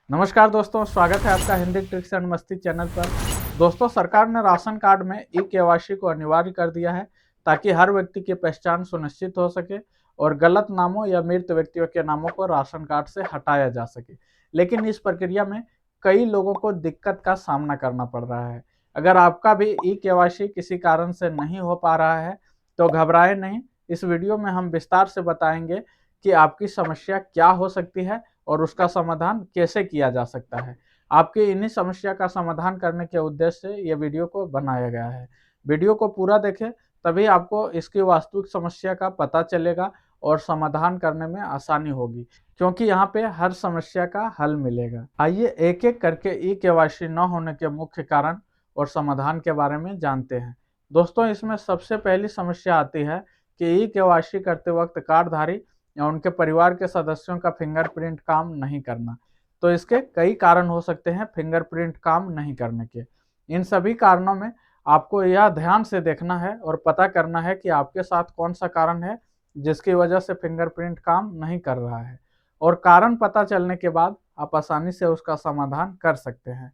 नमस्कार दोस्तों, स्वागत है आपका हिंदी ट्रिक्स एंड मस्ती चैनल पर। दोस्तों, सरकार ने राशन कार्ड में ई केवाईसी को अनिवार्य कर दिया है ताकि हर व्यक्ति की पहचान सुनिश्चित हो सके और गलत नामों या मृत व्यक्तियों के नामों को राशन कार्ड से हटाया जा सके। लेकिन इस प्रक्रिया में कई लोगों को दिक्कत का सामना करना पड़ रहा है। अगर आपका भी ई केवाईसी किसी कारण से नहीं हो पा रहा है तो घबराएं नहीं। इस वीडियो में हम विस्तार से बताएंगे कि आपकी समस्या क्या हो सकती है और उसका समाधान कैसे किया जा सकता है। आपकी इन्हीं समस्या का समाधान करने के उद्देश्य से ये वीडियो को बनाया गया है। वीडियो को पूरा देखें, तभी आपको इसकी वास्तविक समस्या का पता चलेगा और समाधान करने में आसानी होगी, क्योंकि यहाँ पे हर समस्या का हल मिलेगा। आइए एक एक करके ई केवाईसी न होने के मुख्य कारण और समाधान के बारे में जानते हैं। दोस्तों, इसमें सबसे पहली समस्या आती है कि ई केवाईसी करते वक्त कार्डधारी या उनके परिवार के सदस्यों का फिंगरप्रिंट काम नहीं करना। तो इसके कई कारण हो सकते हैं फिंगरप्रिंट काम नहीं करने के। इन सभी कारणों में आपको यह ध्यान से देखना है और पता करना है कि आपके साथ कौन सा कारण है जिसकी वजह से फिंगरप्रिंट काम नहीं कर रहा है, और कारण पता चलने के बाद आप आसानी से उसका समाधान कर सकते हैं।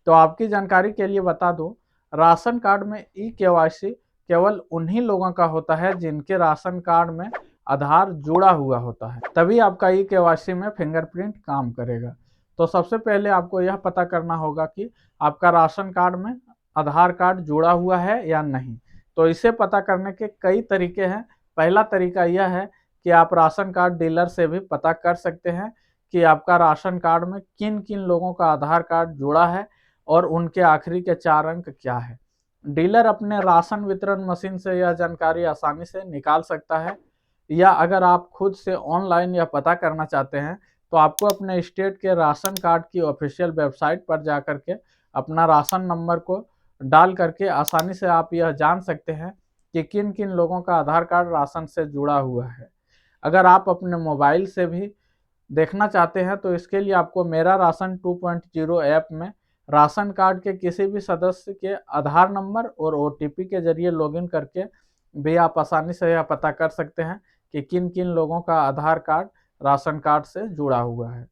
तो आपकी जानकारी के लिए बता दूं, राशन कार्ड में ई केवाईसी केवल उन्हीं लोगों का होता है जिनके राशन कार्ड में आधार जुड़ा हुआ होता है, तभी आपका ई केवाईसी में फिंगरप्रिंट काम करेगा। तो सबसे पहले आपको यह पता करना होगा कि आपका राशन कार्ड में आधार कार्ड जुड़ा हुआ है या नहीं। तो इसे पता करने के कई तरीके हैं। पहला तरीका यह है कि आप राशन कार्ड डीलर से भी पता कर सकते हैं कि आपका राशन कार्ड में किन किन लोगों का आधार कार्ड जुड़ा है और उनके आखिरी के 4 अंक क्या है। डीलर अपने राशन वितरण मशीन से यह जानकारी आसानी से निकाल सकता है, या अगर आप खुद से ऑनलाइन यह पता करना चाहते हैं तो आपको अपने स्टेट के राशन कार्ड की ऑफिशियल वेबसाइट पर जाकर के अपना राशन नंबर को डाल करके आसानी से आप यह जान सकते हैं कि किन किन लोगों का आधार कार्ड राशन से जुड़ा हुआ है। अगर आप अपने मोबाइल से भी देखना चाहते हैं तो इसके लिए आपको मेरा राशन 2.0 ऐप में राशन कार्ड के किसी भी सदस्य के आधार नंबर और ओटीपी के जरिए लॉगिन करके भी आप आसानी से यह पता कर सकते हैं कि किन किन लोगों का आधार कार्ड राशन कार्ड से जुड़ा हुआ है।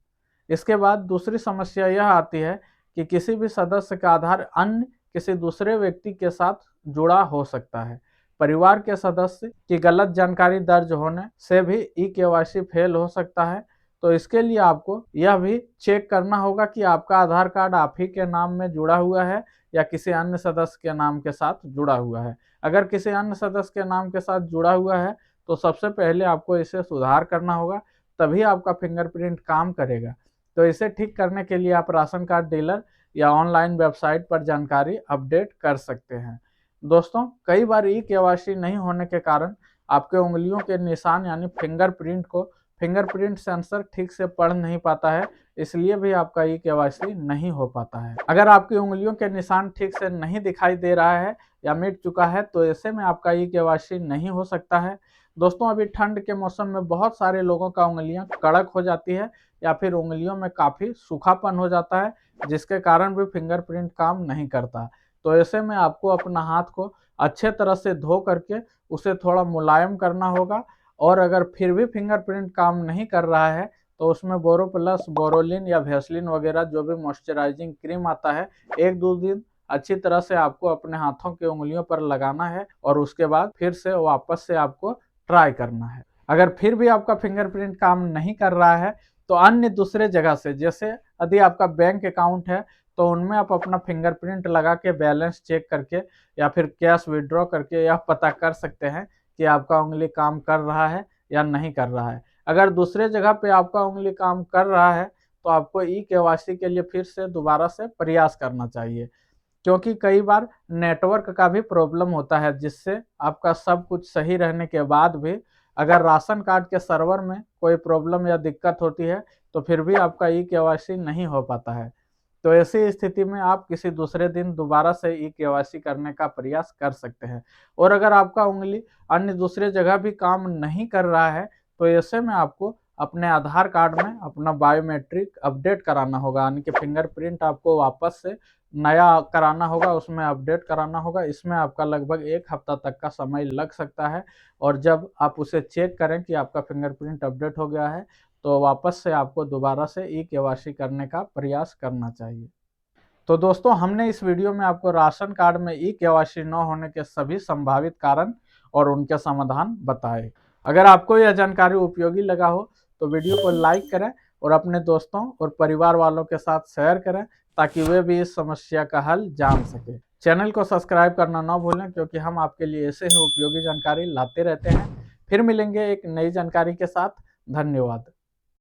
इसके बाद दूसरी समस्या यह आती है कि किसी भी सदस्य का आधार अन्य किसी दूसरे व्यक्ति के साथ जुड़ा हो सकता है। परिवार के सदस्य की गलत जानकारी दर्ज होने से भी ई केवाईसी फेल हो सकता है। तो इसके लिए आपको यह भी चेक करना होगा कि आपका आधार कार्ड आप ही के नाम में जुड़ा हुआ है या किसी अन्य सदस्य के नाम के साथ जुड़ा हुआ है। अगर किसी अन्य सदस्य के नाम के साथ जुड़ा हुआ है तो सबसे पहले आपको इसे सुधार करना होगा, तभी आपका फिंगरप्रिंट काम करेगा। तो इसे ठीक करने के लिए आप राशन कार्ड डीलर या ऑनलाइन वेबसाइट पर जानकारी अपडेट कर सकते हैं। दोस्तों, कई बार ई केवाईसी नहीं होने के कारण आपके उंगलियों के निशान यानी फिंगरप्रिंट को फिंगरप्रिंट सेंसर ठीक से पढ़ नहीं पाता है, इसलिए भी आपका ई केवाईसी नहीं हो पाता है। अगर आपकी उंगलियों के निशान ठीक से नहीं दिखाई दे रहा है या मिट चुका है तो ऐसे में आपका ई केवाईसी नहीं हो सकता है। दोस्तों, अभी ठंड के मौसम में बहुत सारे लोगों का उंगलियां कड़क हो जाती है या फिर उंगलियों में काफ़ी सूखापन हो जाता है, जिसके कारण भी फिंगरप्रिंट काम नहीं करता। तो ऐसे में आपको अपना हाथ को अच्छे तरह से धो करके उसे थोड़ा मुलायम करना होगा, और अगर फिर भी फिंगरप्रिंट काम नहीं कर रहा है तो उसमें बोरोप्लस, बोरोलिन या वैसलीन वगैरह जो भी मॉइस्चराइजिंग क्रीम आता है, 1-2 दिन अच्छी तरह से आपको अपने हाथों की उंगलियों पर लगाना है और उसके बाद फिर से वापस से आपको ट्राई करना है। अगर फिर भी आपका फिंगरप्रिंट काम नहीं कर रहा है तो अन्य दूसरे जगह से, जैसे यदि आपका बैंक अकाउंट है तो उनमें आप अपना फिंगरप्रिंट लगा के बैलेंस चेक करके या फिर कैश विड्रॉ करके यह पता कर सकते हैं कि आपका उंगली काम कर रहा है या नहीं कर रहा है। अगर दूसरे जगह पे आपका उंगली काम कर रहा है तो आपको ई केवाईसी के लिए फिर से दोबारा से प्रयास करना चाहिए, क्योंकि कई बार नेटवर्क का भी प्रॉब्लम होता है, जिससे आपका सब कुछ सही रहने के बाद भी अगर राशन कार्ड के सर्वर में कोई प्रॉब्लम या दिक्कत होती है तो फिर भी आपका ई केवाईसी नहीं हो पाता है। तो ऐसी स्थिति में आप किसी दूसरे दिन दोबारा से ई केवाईसी करने का प्रयास कर सकते हैं। और अगर आपका उंगली अन्य दूसरे जगह भी काम नहीं कर रहा है तो ऐसे में आपको अपने आधार कार्ड में अपना बायोमेट्रिक अपडेट कराना होगा, यानी कि फिंगरप्रिंट आपको वापस से नया कराना होगा, उसमें अपडेट कराना होगा। इसमें आपका लगभग 1 हफ्ता तक का समय लग सकता है, और जब आप उसे चेक करें कि आपका फिंगरप्रिंट अपडेट हो गया है तो वापस से आपको दोबारा से ई-केवाईसी करने का प्रयास करना चाहिए। तो दोस्तों, हमने इस वीडियो में आपको राशन कार्ड में ई-केवाईसी न होने के सभी संभावित कारण और उनके समाधान बताए। अगर आपको यह जानकारी उपयोगी लगा हो तो वीडियो को लाइक करें और अपने दोस्तों और परिवार वालों के साथ शेयर करें, ताकि वे भी इस समस्या का हल जान सके। चैनल को सब्सक्राइब करना न भूलें, क्योंकि हम आपके लिए ऐसे ही उपयोगी जानकारी लाते रहते हैं। फिर मिलेंगे एक नई जानकारी के साथ। धन्यवाद।